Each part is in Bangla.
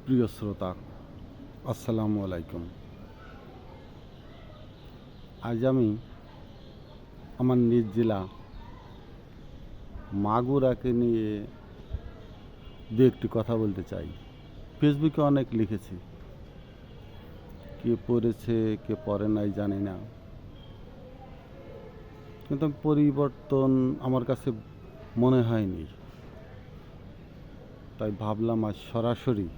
প্রিয় শ্রোতা, আসসালামু আলাইকুম। আজ আমি আমার নিজ জেলা মাগুরাকে নিয়ে দু একটি কথা বলতে চাই। ফেসবুকে অনেক লিখেছি, কে পড়েছে কে পড়ে নাই জানি না, কিন্তু পরিবর্তন আমার কাছে মনে হয়নি। তাই ভাবলাম আজ সরাসরি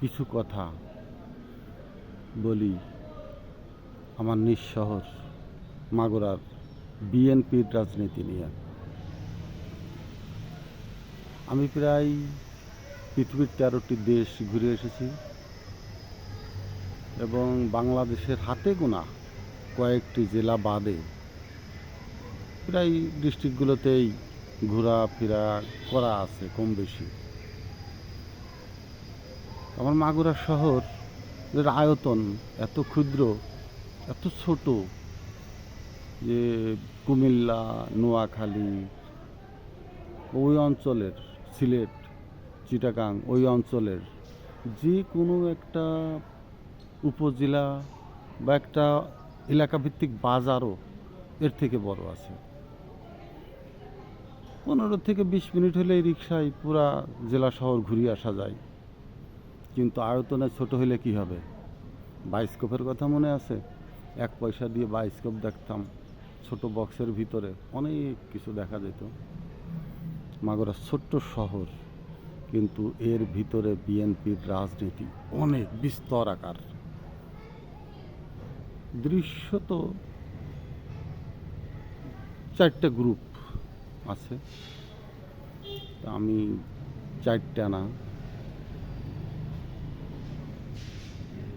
কিছু কথা বলি আমার নিজ শহর মাগুরার বিএনপির রাজনীতি নিয়ে। আমি প্রায় পৃথিবীর 13টি দেশ ঘুরে এসেছি এবং বাংলাদেশের হাতে গোনা কয়েকটি জেলা বাদে প্রায় ডিস্ট্রিক্টগুলোতেই ঘোরাফেরা করা আছে কম বেশি। আমার মাগুরা শহর এর আয়তন এত ক্ষুদ্র, এত ছোট যে কুমিল্লা, নোয়াখালী, ওই অঞ্চলের, সিলেট, চিটাগাং ওই অঞ্চলের যে কোনো একটা উপজেলা বা একটা এলাকাভিত্তিক বাজারও এর থেকে বড় আছে। 15 থেকে 20 মিনিট হলে রিক্সায় পুরা জেলা শহর ঘুরিয়ে আসা যায়। কিন্তু আয়তনে ছোট হলে কি হবে? বায়োস্কোপের কথা মনে আছে? 1 পয়সা দিয়ে বায়োস্কোপ দেখতাম, ছোট বক্সের ভিতরে অনেক কিছু দেখা যেত। মাগুরা ছোট্ট শহর, কিন্তু এর ভিতরে বিএনপির রাজনীতি অনেক বিস্তর আকার। দৃশ্যত 4টে গ্রুপ আছে, আমি 4টে না,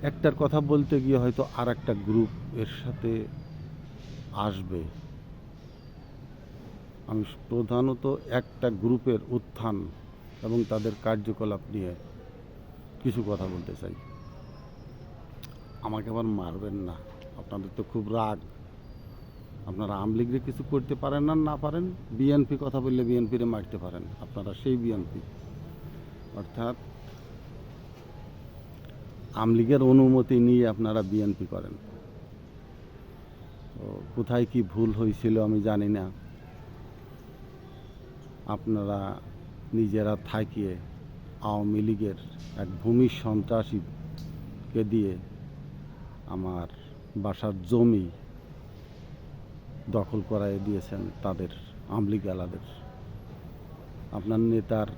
একটার কথা বলতে গিয়ে হয়তো আর একটা গ্রুপ এর সাথে আসবে। আমি প্রধানত একটা গ্রুপের উত্থান এবং তাদের কার্যকলাপ নিয়ে কিছু কথা বলতে চাই। আমাকে আবার মারবেন না, আপনাদের তো খুব রাগ। আপনারা আওয়ামী লীগরে কিছু করতে পারেন না পারেন, বিএনপি কথা বললে বিএনপিরে মারতে পারেন। আপনারা সেই বিএনপি, অর্থাৎ আওয়ামী লীগের অনুমতি নিয়ে আপনারা বিএনপি করেন। তো কোথায় কি ভুল হয়েছিল আমি জানি না। আপনারা নিজেরা থাকিয়ে আওয়ামী লীগের এক ভূমি সন্ত্রাসীকে দিয়ে আমার বাসার জমি দখল করায় দিয়েছেন তাদের, আওয়ামী লীগ আলাদের। আপনার নেতার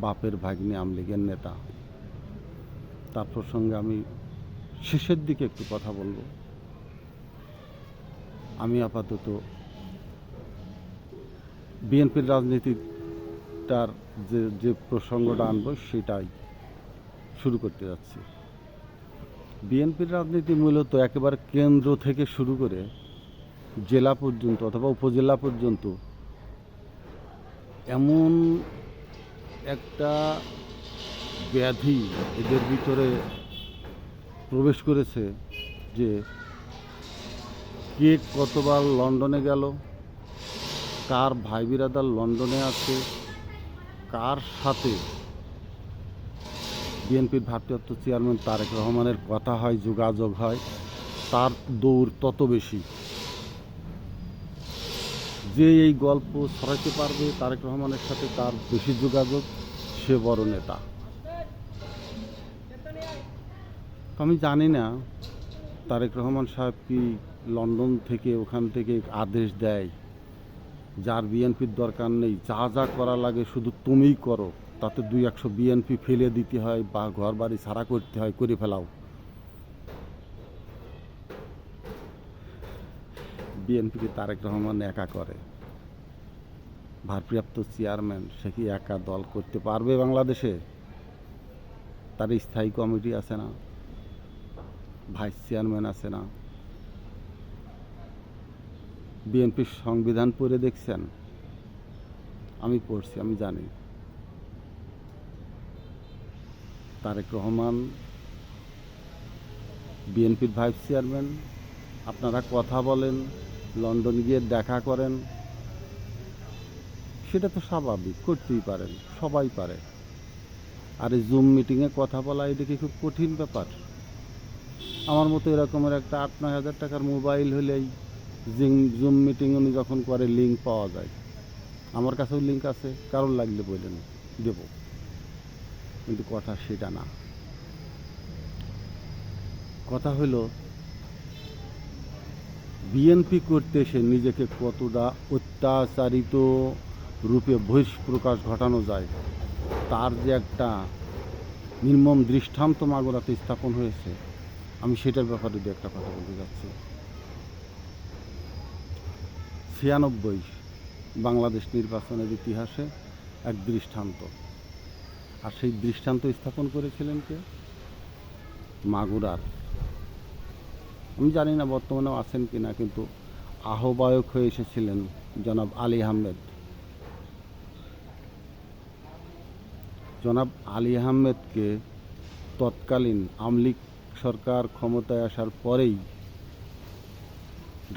বাপের ভাগ্নে আওয়ামী লীগের নেতা। তার প্রসঙ্গে আমি শেষের দিকে একটু কথা বলবো। আমি আপাতত বিএনপির রাজনীতিটার যে প্রসঙ্গটা আনবো সেটাই শুরু করতে যাচ্ছি। বিএনপির রাজনীতি মূলত একেবারে কেন্দ্র থেকে শুরু করে জেলা পর্যন্ত অথবা উপজেলা পর্যন্ত এমন একটা ব্যাধি এদের ভিতরে প্রবেশ করেছে যে কে কতবার লন্ডনে গেল, কার ভাই বিরাদার লন্ডনে আছে, কার সাথে বিএনপির ভারপ্রাপ্ত চেয়ারম্যান তারেক রহমানের কথা হয়, যোগাযোগ হয়, তার দৌড় তত বেশি। যে এই গল্প ছড়াইতে পারবে তারেক রহমানের সাথে তার বেশি যোগাযোগ, সে বড় নেতা। আমি জানি না তারেক রহমান সাহেব কি লন্ডন থেকে ওখান থেকে আদেশ দেয়, যার বিএনপির দরকার নেই, যা যা করা লাগে শুধু তুমিই করো, তাতে 200 বিএনপি ফেলে দিতে হয় বা ঘর বাড়ি ছাড়া করতে হয়, করে ফেলাও। বিএনপিকে তারেক রহমান একা করে? ভারপ্রাপ্ত চেয়ারম্যান, সে কি একা দল করতে পারবে বাংলাদেশে? তার স্থায়ী কমিটি আছে না, ভাইস চেয়ারম্যান আছে না। বিএনপির সংবিধান পড়ে দেখছেন? আমি পড়ছি, আমি জানি। তারেক রহমান বিএনপির ভাইস চেয়ারম্যান। আপনারা কথা বলেন, লন্ডন গিয়ে দেখা করেন, সেটা তো স্বাভাবিক, করতেই পারেন, সবাই পারে। আর এই জুম মিটিংয়ে কথা বলা এটা কি খুব কঠিন ব্যাপার? আমার মতো এরকমের একটা 8-9 হাজার টাকার মোবাইল হলেই জুম মিটিং উনি যখন করে লিঙ্ক পাওয়া যায়। আমার কাছেও লিঙ্ক আছে, কারোর লাগলে বললেন দেব, কিন্তু কথা সেটা না। কথা হলো বিএনপি করতে এসে নিজেকে কতটা অত্যাচারিত রূপে বহিঃপ্রকাশ ঘটানো যায় তার যে একটা নির্মম দৃষ্টান্ত মাগুরাতে স্থাপন হয়েছে, আমি সেটার ব্যাপারে দু একটা কথা বলতে যাচ্ছি। 96 বাংলাদেশ নির্বাচনের ইতিহাসে এক দৃষ্টান্ত, আর সেই দৃষ্টান্ত স্থাপন করেছিলেন কে? মাগুরার, আমি জানি না বর্তমানেও আছেন কি না, কিন্তু আহ্বায়ক হয়ে এসেছিলেন জনাব আলী আহমেদ। জনাব আলী আহমেদকে তৎকালীন আওয়ামী লীগ সরকার ক্ষমতায় আসার পরেই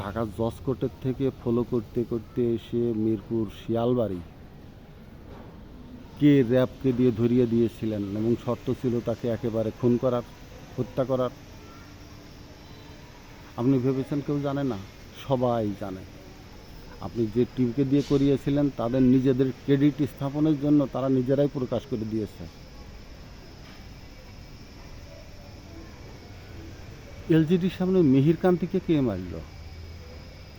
ঢাকা জজ কোর্টের থেকে ফলো করতে করতে এসে মিরপুর শিয়ালবাড়ি কে র্যাবকে দিয়ে ধরিয়ে দিয়েছিলেন, এবং শর্ত ছিল তাকে একেবারে খুন করার, হত্যা করার। আপনি ভেবেছেন কেউ জানে না? সবাই জানে। আপনি যে টিমকে দিয়ে করিয়েছিলেন তাদের নিজেদের ক্রেডিট স্থাপনের জন্য তারা নিজেরাই প্রকাশ করে দিয়েছে। এলজিডির সামনে মিহির কান্তিকে কে মারল?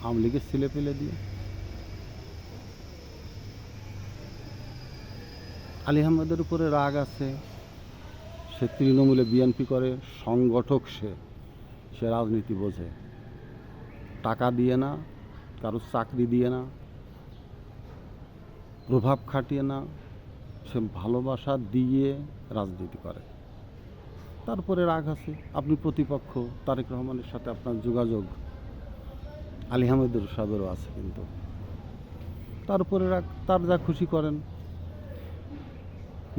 আওয়ামী লীগের ছেলে পেলে দিয়ে। আলী আহমেদের উপরে রাগ আছে, সে তৃণমূলে বিএনপি করে, সংগঠক সে রাজনীতি বোঝে। টাকা দিয়ে না, কারো চাকরি দিয়ে না, প্রভাব খাটিয়ে না, সে ভালোবাসা দিয়ে রাজনীতি করে। তারপরে রাগ আছে, আপনি প্রতিপক্ষ, তারেক রহমানের সাথে আপনার যোগাযোগ আলী আহমেদের সাহেবেরও আছে, কিন্তু তারপরে রাগ, তার যা খুশি করেন।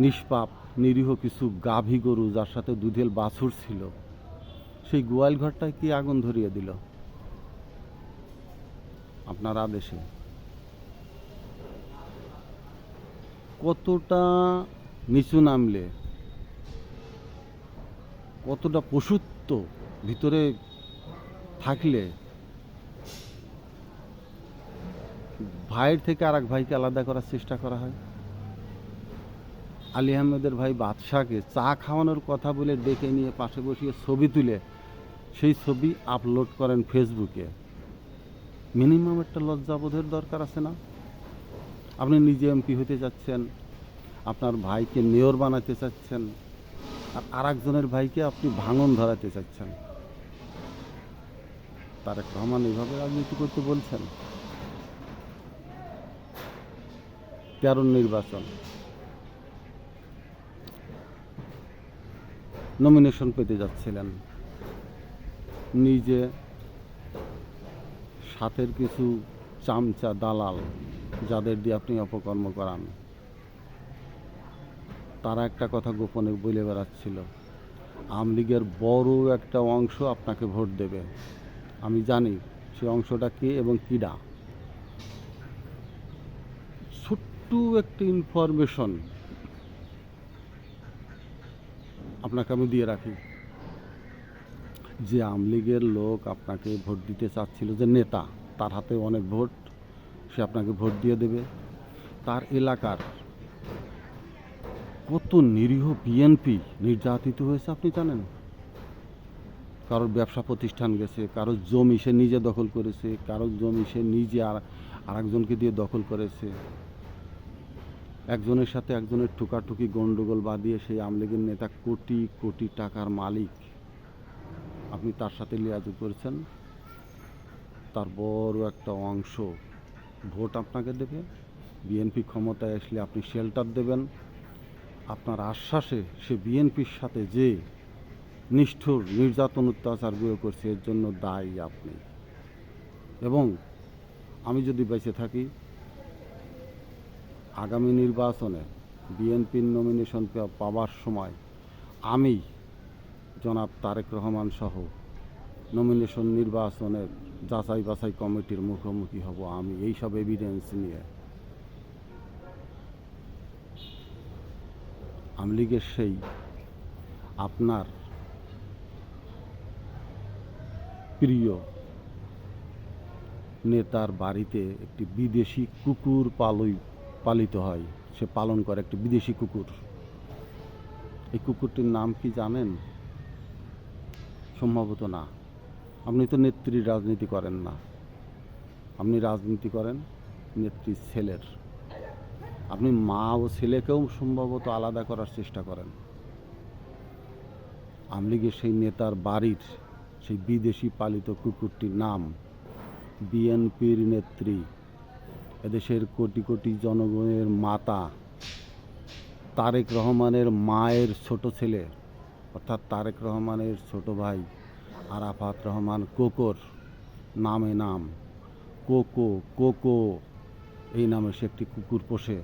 নিষ্পাপ নিরীহ কিছু গাভী গরু যার সাথে দুধের বাছুর ছিল, সেই গোয়াল ঘরটায় কি আগুন ধরিয়ে দিল আপনার আদেশে? কতটা নিচু নামলে, কতটা পশুত্ব ভিতরে থাকলে ভাইয়ের থেকে আর এক ভাইকে আলাদা করার চেষ্টা করা হয়? আলী আহমেদের ভাই বাদশাহকে চা খাওয়ানোর কথা বলে ডেকে নিয়ে পাশে বসিয়ে ছবি তুলে সেই ছবি আপলোড করেন ফেসবুকে। মিনিমাম একটা লজ্জাবোধের দরকার আছে না? আপনি নিজে এমপি হতে যাচ্ছেন, আপনার ভাইকে মেয়র বানাতে চাচ্ছেন, আর আরেকজনের ভাইকে আপনি ভাঙন ধরাতে চাচ্ছেন। তারেক রহমান এইভাবে রাজনীতি করতে বলছেন? 13 নির্বাচন, নমিনেশন পেতে যাচ্ছিলেন, নিজে সাথের কিছু চামচা দালাল যাদের দিয়ে আপনি অপকর্ম করান, তারা একটা কথা গোপনে বলে বেড়াচ্ছিল, আওয়ামী লীগের বড় একটা অংশ আপনাকে ভোট দেবে। আমি জানি সে অংশটা কে এবং কিডা। ছোট্ট একটা ইনফরমেশন আপনাকে আমি দিয়ে রাখি, যে আওয়ামী লীগের লোক আপনাকে ভোট দিতে চাচ্ছিল, যে নেতা, তার হাতে অনেক ভোট, সে আপনাকে ভোট দিয়ে দেবে। তার এলাকার কত নিরীহ বিএনপি নির্যাতিত হয়েছে আপনি জানেন? কারোর ব্যবসা প্রতিষ্ঠান গেছে, কারোর জমি সে নিজে দখল করেছে, কারোর জমি সে নিজে আরেকজনকে দিয়ে দখল করেছে। একজনের সাথে একজনের ঠুকাঠুকি গন্ডগোল বাঁধিয়ে সেই আওয়ামী লীগের নেতা কোটি কোটি টাকার মালিক, আপনি তার সাথে লিয়াজু করেছেন। তার বড় একটা অংশ ভোট আপনাকে দেবে, বিএনপি ক্ষমতায় আসলে আপনি শেল্টার দেবেন। আপনার আশ্বাসে সে বিএনপির সাথে যে নিষ্ঠুর নির্যাতন অত্যাচারগুলো করছে, এর জন্য দায়ী আপনি। এবং আমি যদি বেঁচে থাকি, আগামী নির্বাচনে বিএনপির নমিনেশন পাওয়ার সময় আমি জনাব তারেক রহমান সহ নমিনেশন নির্বাচনের যাচাই বাছাই কমিটির মুখোমুখি হব আমি, এইসব এভিডেন্স নিয়ে। আমলিগের সেই আপনার প্রিয় নেতার বাড়িতে একটি বিদেশি কুকুর পালিত হয়, সে পালন করে একটি বিদেশি কুকুর। এই কুকুরটির নাম কি জানেন? সম্ভবত না। আপনি তো নেত্রীর রাজনীতি করেন না, আপনি রাজনীতি করেন নেত্রীর ছেলের। আপনি মা ও ছেলেকেও সম্ভবত আলাদা করার চেষ্টা করেন। আমলিগের সেই নেতার বাড়ির সেই বিদেশি পালিত কুকুরটির নাম বিএনপির নেত্রী, এদেশের কোটি কোটি জনগণের মাতা তারেক রহমানের মায়ের ছোট ছেলে, অর্থাৎ তারেক রহমানের ছোট ভাই আরাফাত রহমান কোকোর নামে নাম কোকো। কোকো এই নামে সে একটি কুকুর পোষে।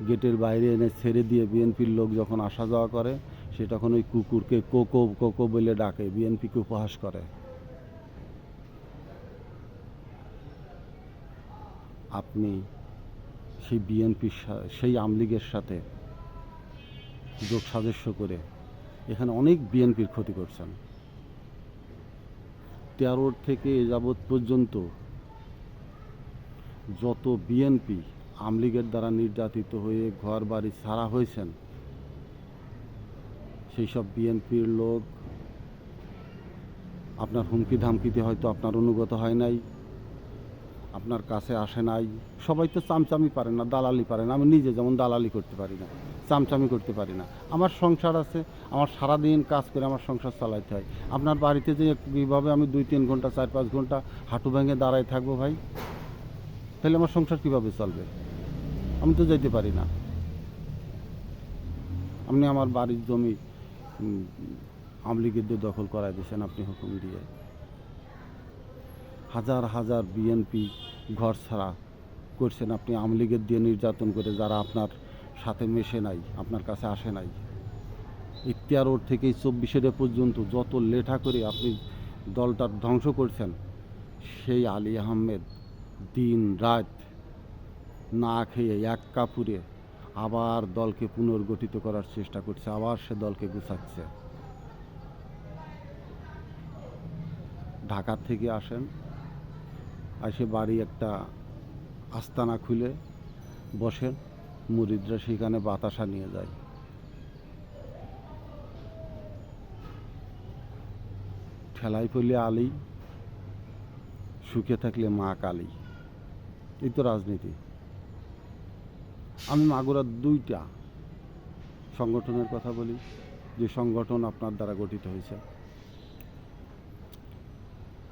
গেটের বাইরে এনে ছেড়ে দিয়ে বিএনপির লোক যখন আসা যাওয়া করে, সে তখন ওই কুকুরকে কোকো কোকো বলে ডাকে, বিএনপিকে উপহাস করে। আপনি সেই বিএনপির সেই আমলিগের সাথে যোগ সাজস্য করে এখানে অনেক বিএনপির ক্ষতি করছেন। 13 থেকে এ যাবৎ পর্যন্ত যত বিএনপি আমলিগের দ্বারা নির্যাতিত হয়ে ঘর বাড়ি ছাড়া হয়েছেন, সেই সব বিএনপির লোক আপনার হুমকি ধামকিতে হয়তো আপনার অনুগত হয় নাই, আপনার কাছে আসে নাই। সবাই তো চামচামি পারে না, দালালি পারে না। আমি নিজে যেমন দালালি করতে পারি না, চামচামি করতে পারি না। আমার সংসার আছে, আমার সারাদিন কাজ করে আমার সংসার চালাইতে হয়। আপনার বাড়িতে যে কীভাবে আমি 2-3 ঘন্টা 4-5 ঘন্টা হাঁটু ভেঙে দাঁড়ায় থাকবো ভাই? তাহলে আমার সংসার কিভাবে চলবে? আমি তো যেতে পারি না। আপনি আমার বাড়ির জমি আমলিগের দিয়ে দখল করাই দিয়েছেন আপনি হুকুম দিয়ে। হাজার হাজার বিএনপি ঘর ছাড়া করছেন আপনি আমলিগের দিয়ে নির্যাতন করে, যারা আপনার সাথে মেশে নাই, আপনার কাছে আসে নাই। 13 থেকে 24 পর্যন্ত যত লেঠা করে আপনি দলটার ধ্বংস করছেন, সেই আলী আহমেদ দিন রাত না খেয়ে এক কাপুরে আবার দলকে পুনর্গঠিত করার চেষ্টা করছে, আবার সে দলকে গুছাচ্ছে। ঢাকা থেকে আসেন, এসে বাড়ি একটা আস্তানা খুলে বসেন, মুরিদরা সেখানে বাতাসা নিয়ে যায়। ঠেলাই পড়লে আলী, সুখে থাকলে মা কালী। এই তো রাজনীতি। আমি মাগুরার 2টা সংগঠনের কথা বলি, যে সংগঠন আপনার দ্বারা গঠিত হয়েছে।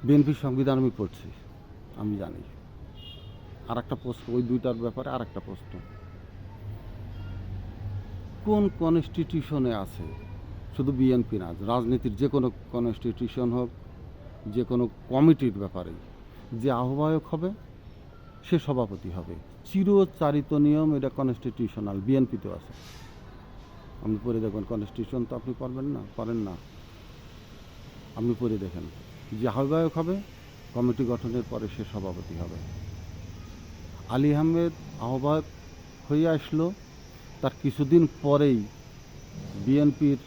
বিএনপির সংবিধান আমি পড়ছি, আমি জানি। আর একটা প্রশ্ন, ওই 2টার ব্যাপারে আর একটা প্রশ্ন, কোন কনস্টিটিউশনে আছে, শুধু বিএনপি না, রাজনীতির যে কোনো কনস্টিটিউশন হোক, যে কোনো কমিটির ব্যাপারে যে আহ্বায়ক হবে সে সভাপতি হবে, চিরচারিত নিয়ম। এটা কনস্টিটিউশনাল, বিএনপিতেও আছে। আপনি পড়ে দেখবেন, কনস্টিটিউশন তো আপনি পারেন না, আপনি পড়ে দেখেন। যে আহ্বায়ক হবে, কমিটি গঠনের পরে সে সভাপতি হবে। আলী আহমেদ আহ্বায়ক হয়ে আসলো, তার কিছুদিন পরেই বিএনপির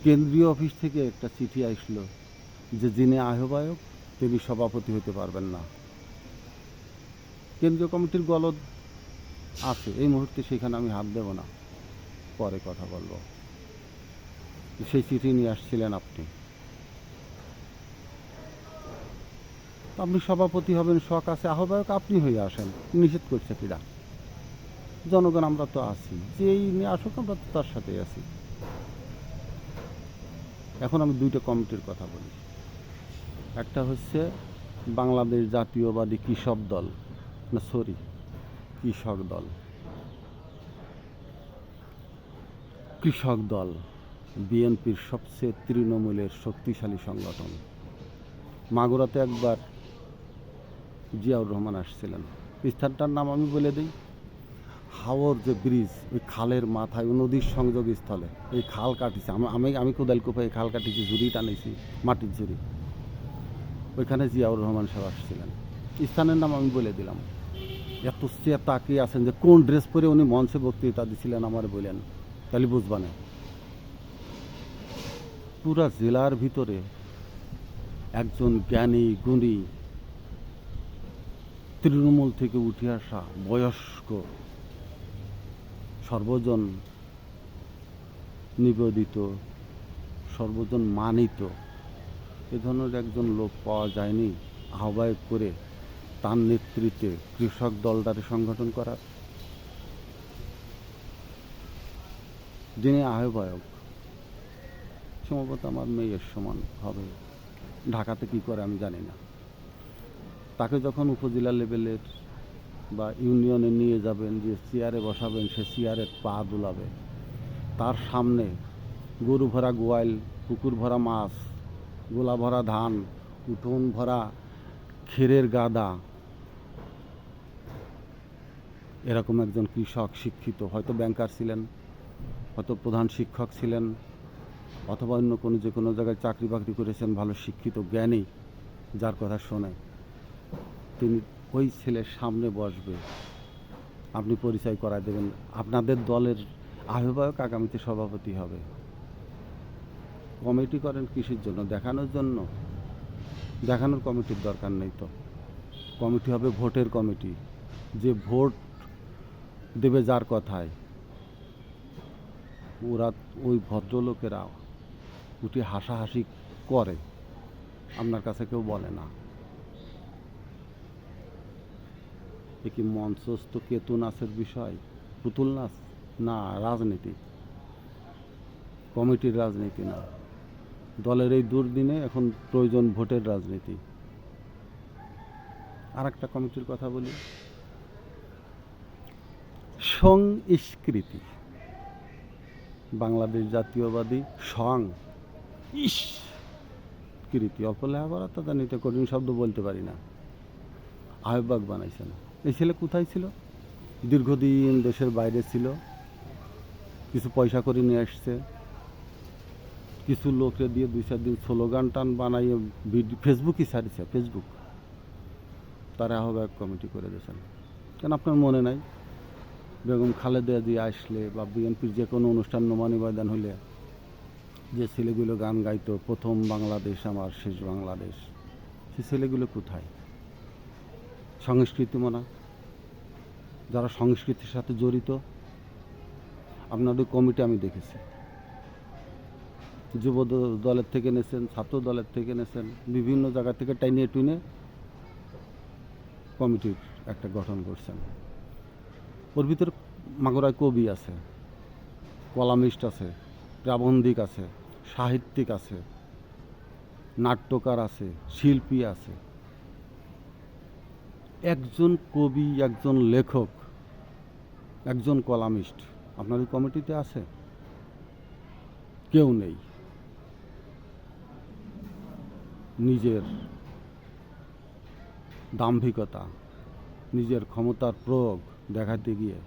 কেন্দ্রীয় অফিস থেকে একটা চিঠি আসলো যে যিনি আহ্বায়ক তিনি সভাপতি হতে পারবেন না। কেন্দ্রীয় কমিটির গলদ আছে, এই মুহূর্তে সেখানে আমি হাত দেব না, পরে কথা বলবো। সেই চিঠি নিয়ে আসছিলেন আপনি, আপনি সভাপতি হবেন, শখ আছে, আহ্বায়ক আপনি হয়ে আসেন, নিষেধ করছে কিরা? জনগণ আমরা তো আছি, যেই নিয়ে আসুক আমরা তো তার সাথে আছি। এখন আমি 2টা কমিটির কথা বলি। একটা হচ্ছে বাংলাদেশ জাতীয়বাদী কৃষক দল, কৃষক দল বিএনপির সবচেয়ে তৃণমূলের শক্তিশালী সংগঠন। মাগুরাতে একবার জিয়াউর রহমান আসছিলেন, স্থানটার নাম আমি বলে দিই, হাওর যে ব্রিজ, ওই খালের মাথায়, ওই নদীর সংযোগ স্থলে ওই খাল কাটিছে, আমি কোদাল কোপাই খাল কাটিছি, ঝুড়ি টানেছি, মাটির ঝুড়ি। ওইখানে জিয়াউর রহমান সাহেব আসছিলেন, স্থানের নাম আমি বলে দিলাম। এত চেয়ে তাকিয়ে আছেন যে কোন ড্রেস পরে উনি মঞ্চে বক্তৃতা দিছিলেন আমার বলেন, তাহলে বুঝবা না। পুরা জেলার ভিতরে একজন জ্ঞানী গুণী তৃণমূল থেকে উঠে আসা বয়স্ক সর্বজন নিবেদিত সর্বজন মানিত এ ধরনের একজন লোক পাওয়া যায়নি আহ্বায়ক করে তার নেতৃত্বে কৃষক দলটারে সংগঠন করার। যিনি আহ্বায়ক সম্ভবত আমার মেয়ের সমান হবে, ঢাকাতে কি করে আমি জানি না। তাকে যখন উপজেলা লেভেলের বা ইউনিয়নে নিয়ে যাবেন, যে চেয়ারে বসাবেন, সে চেয়ারের পা দুলাবে। তার সামনে গরু ভরা গোয়াল, পুকুর ভরা মাছ, গোলা ভরা ধান, উঠোন ভরা খেরের গাদা, এরকম একজন কৃষক শিক্ষিত, হয়তো ব্যাংকার ছিলেন, হয়তো প্রধান শিক্ষক ছিলেন, অথবা অন্য কোনো যে কোনো জায়গায় চাকরি বাকরি করেছেন, ভালো শিক্ষিত জ্ঞানী, যার কথা শোনে, তিনি ওই ছেলের সামনে বসবে, আপনি পরিচয় করায় দেবেন। আপনাদের দলের আহ্বায়ক আগামীতে সভাপতি হবে। কমিটি করেন কিসের জন্য? দেখানোর জন্য? দেখানোর কমিটির দরকার নেই তো। কমিটি হবে ভোটের কমিটি, যে ভোট দেবে যার কথায়। ওরা ওই ভদ্রলোকেরা উঠে হাসাহাসি করে, আপনার কাছে কেউ বলে না। এ কি মঞ্চস্থ কেতু নাচের বিষয়, পুতুল নাচ? না, রাজনীতি, কমিটির রাজনীতি না। দলের এই দুর্দিনে এখন প্রয়োজন ভোটের রাজনীতি। আর একটা কমিটির কথা বলি, সংস্কৃতি। বাংলাদেশ জাতীয়বাদী সংস্কৃতি, অল্প লেখাপড়া তো জানি, তো কঠিন শব্দ বলতে পারি না। আহ্বায়ক বানাইছেন। এই ছেলে কোথায় ছিল? দীর্ঘদিন দেশের বাইরে ছিল, কিছু পয়সা করে নিয়ে আসছে, কিছু লোকরে দিয়ে 2-4 দিন স্লোগান টান বানাইয়ে ফেসবুকই ছাড়িছে, ফেসবুক। তারা আহ্বায়ক কমিটি করে দিয়েছেন। কেন আপনার মনে নাই বেগম খালেদা জিয়া আসলে বা বিএনপির যে কোনো অনুষ্ঠান নমানিবাদন হলে যে ছেলেগুলো গান গাইতো, প্রথম বাংলাদেশ আমার শেষ বাংলাদেশ, সে ছেলেগুলো কোথায়? সংস্কৃতি মনা, যারা সংস্কৃতির সাথে জড়িত। আপনাদের কমিটি আমি দেখেছি, যুব দলের থেকে নেছেন, ছাত্র দলের থেকে নেছেন, বিভিন্ন জায়গা থেকে টাইনিয়ে টুইনে কমিটির একটা গঠন করছেন। ওর ভিতরে মাগুরায় কবি আছে, কলামিস্ট আছে, প্রাবন্ধিক আছে, সাহিত্যিক আছে, নাট্যকার আছে, শিল্পী আছে। একজন কবি, একজন লেখক, একজন কলামিস্ট আপনাদের কমিটিতে আছে? কেউ নেই। নিজের দাম্ভিকতা, নিজের ক্ষমতার প্রয়োগ দেখাতে গিয়ে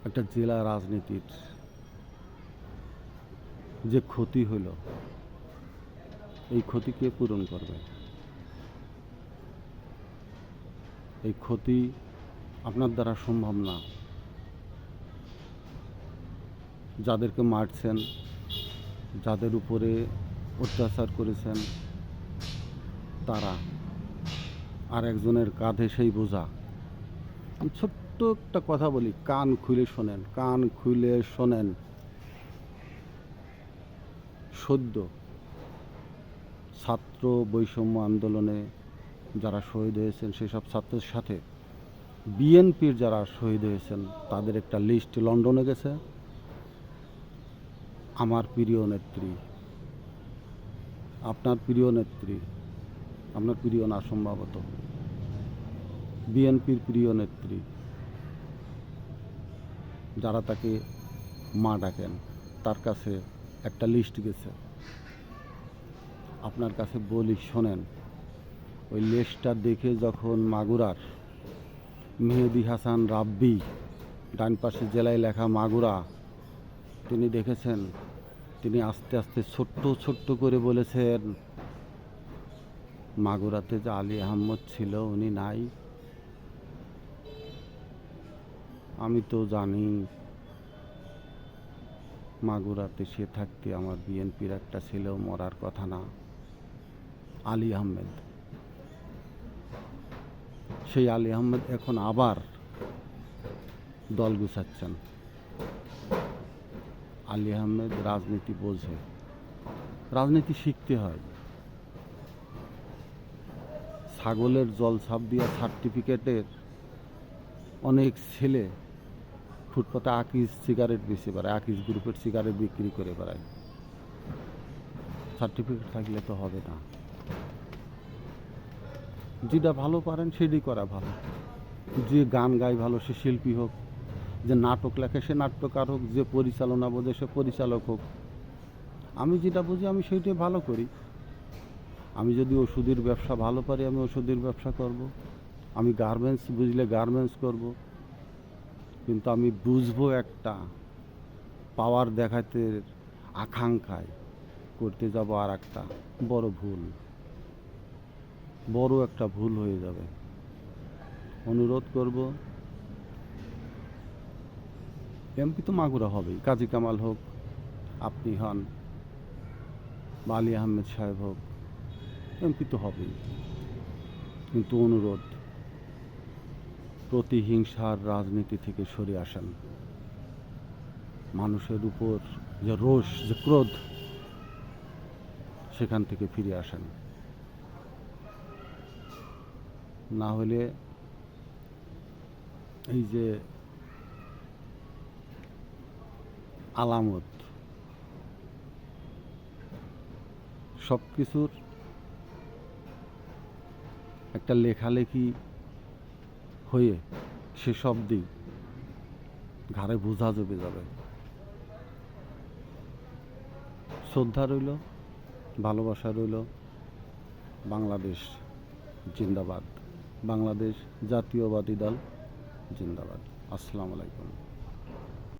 একটা জেলা রাজনীতির যে ক্ষতি হলো, এই ক্ষতি কে পূরণ করবে? এই ক্ষতি আপনার দ্বারা সম্ভব না। যাদেরকে মারছেন, যাদের উপরে অত্যাচার করেছেন, তারা আর একজনের কাঁধে সেই বোঝা। আমি ছোট্ট একটা কথা বলি, কান খুলে শোনেন, কান খুলে শোনেন। সদ্য ছাত্র বৈষম্য আন্দোলনে যারা শহীদ হয়েছেন, সেসব ছাত্রের সাথে বিএনপির যারা শহীদ হয়েছেন তাদের একটা লিস্ট লন্ডনে গেছে। আমার প্রিয় নেত্রী, আপনার প্রিয় নেত্রী, আপনার প্রিয় না সম্ভবত, বিএনপির প্রিয় নেত্রী, যারা তাকে মা ডাকেন, তার কাছে একটা লিস্ট গেছে। আপনার কাছে বলি শোনেন, ওই লিস্টটা দেখে যখন মাগুরার মেহেদি হাসান রাব্বি, ডান পাশে জেলায় লেখা মাগুরা, তিনি দেখেছেন, তিনি আস্তে আস্তে ছোট্ট ছোট্ট করে বলেছেন, মাগুরাতে যে আলী আহমদ ছিল উনি নাই। আমি তো জানি মাগুরাতে সে থাকতে আমার বিএনপির একটা ছেলেও মরার কথা না, আলী আহমেদ। সেই আলী আহমেদ এখন আবার দল গুছাচ্ছেন। আলী আহমেদ রাজনীতি বোঝে, রাজনীতি শিখতে হয়। ছাগলের জল ছাপ দিয়া সার্টিফিকেটের অনেক ছেলে ফুটপাতে আকিজ সিগারেট বেচে বেড়ায়, আকিজ গ্রুপের সিগারেট বিক্রি করে বেড়ায়। সার্টিফিকেট থাকলে তো হবে না। যেটা ভালো পারেন সেটাই করা ভালো। যে গান গায় ভালো সে শিল্পী হোক, যে নাটক লেখে সে নাট্যকার হোক, যে পরিচালনা বোঝে সে পরিচালক হোক। আমি যেটা বুঝি আমি সেইটাই ভালো করি। আমি যদি ওষুধের ব্যবসা ভালো পারি আমি ওষুধের ব্যবসা করব। আমি গার্মেন্টস বুঝলে গার্মেন্টস করব। কিন্তু আমি বুঝবো একটা পাওয়ার দেখাতে আকাঙ্ক্ষায় করতে যাব আর একটা বড় ভুল, বড় একটা ভুল হয়ে যাবে। অনুরোধ করব, এমপি তো মাগুরা হবেই, কাজী কামাল হোক, আপনি হন, বা আলী আহমেদ সাহেব হোক, এমপি তো হবেই। কিন্তু অনুরোধ, প্রতিহিংসার রাজনীতি থেকে সরে আসেন। মানুষের উপর যে রোষ, যে ক্রোধ, সেখান থেকে ফিরে আসেন। না হলে এই যে আলামত, সব কিছুর একটা লেখালেখি হয়ে সে শব্দেই ঘাড়ে বোঝা জমে যাবে। শ্রদ্ধা রইল, ভালোবাসা রইল। বাংলাদেশ জিন্দাবাদ, বাংলাদেশ জাতীয়বাদী দল জিন্দাবাদ। আসসালামু আলাইকুম।